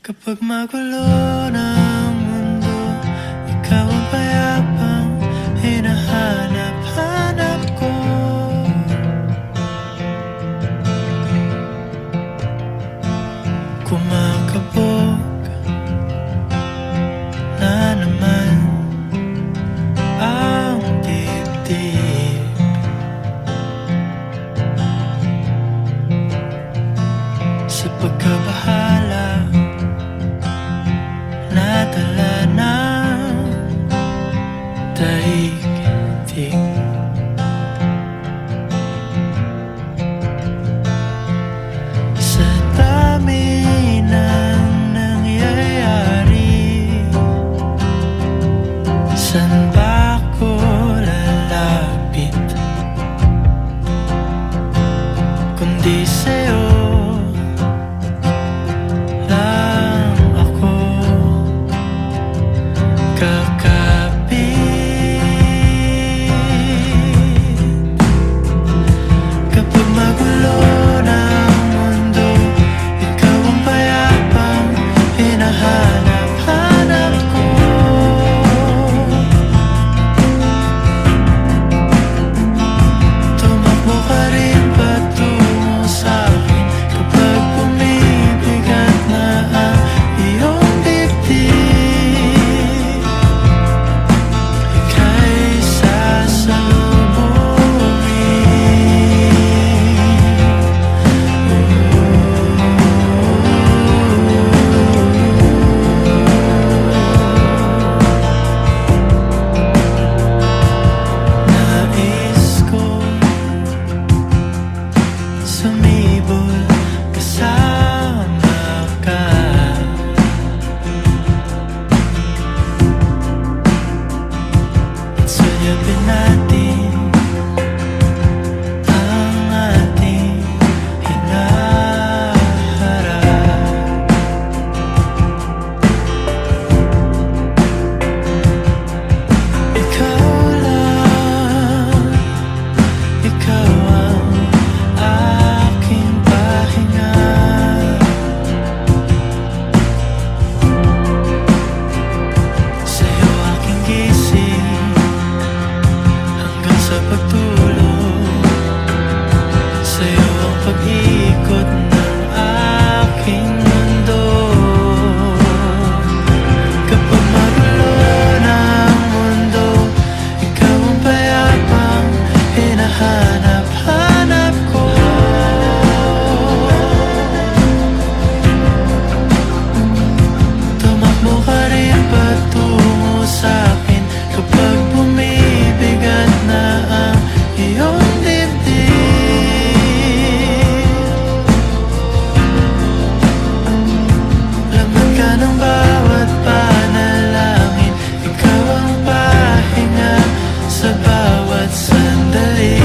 Kapag magulo ng mundo, ikaw ang payapang hinahanap-hanap ko. Kumakabog na naman ang dibdib. Sa pagkabahala nadala ng daigdig. Sa dami ng nangyayari, saan ba ako lalapit kundi sa'yo lang ako kakapit. Kapag magulo ng mundo, ikaw ang payapang hinahanap-hanap ko. Tumakbo ka rin patungo sa'kin kapag bumibigat na ang iyong dibdib. Ika'y nais ko sumibol kasama ka. At sulyapin natin ang ating hinaharap. Ikaw lang, ikaw ang aking pahinga. Sa'yo aking gising hanggang sa pagtulog. Sa'yo ang pag-ikot ng aking mundo. Kapag magulo ng mundo, ikaw ang payapang hinahanap-hanap ko. Tumakbo ka rin patungo sa'kin kapag bumibigat na ang iyong dibdib. Laman ka ng bawat panalangin, ikaw ang pahinga sa bawat sandali.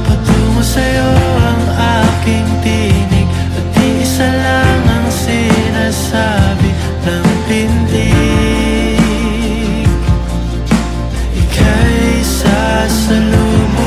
Patungo sa'yo ang aking tinig, at di isa lang ang sinasabi ng pindig. Ika'y sasalubungin.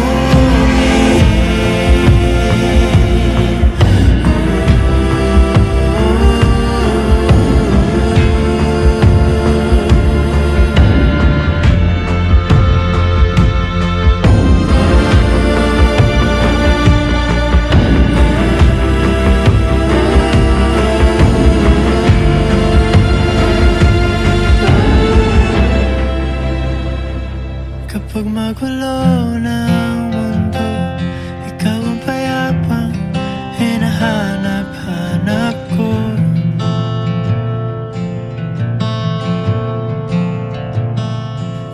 Kapag magulo ng mundo, ikaw ang payapang hinahanap-hanap ko.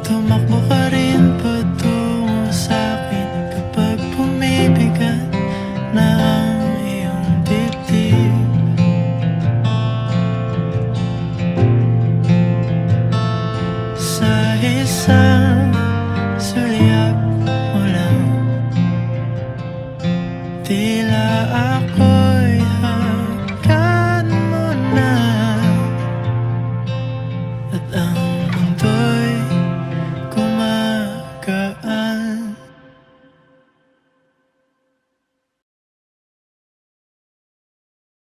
Tumakbo ka rin patungo sa'kin kapag bumibigat na ang iyong dibdib. Sa isang sulyap mo lang, tila ako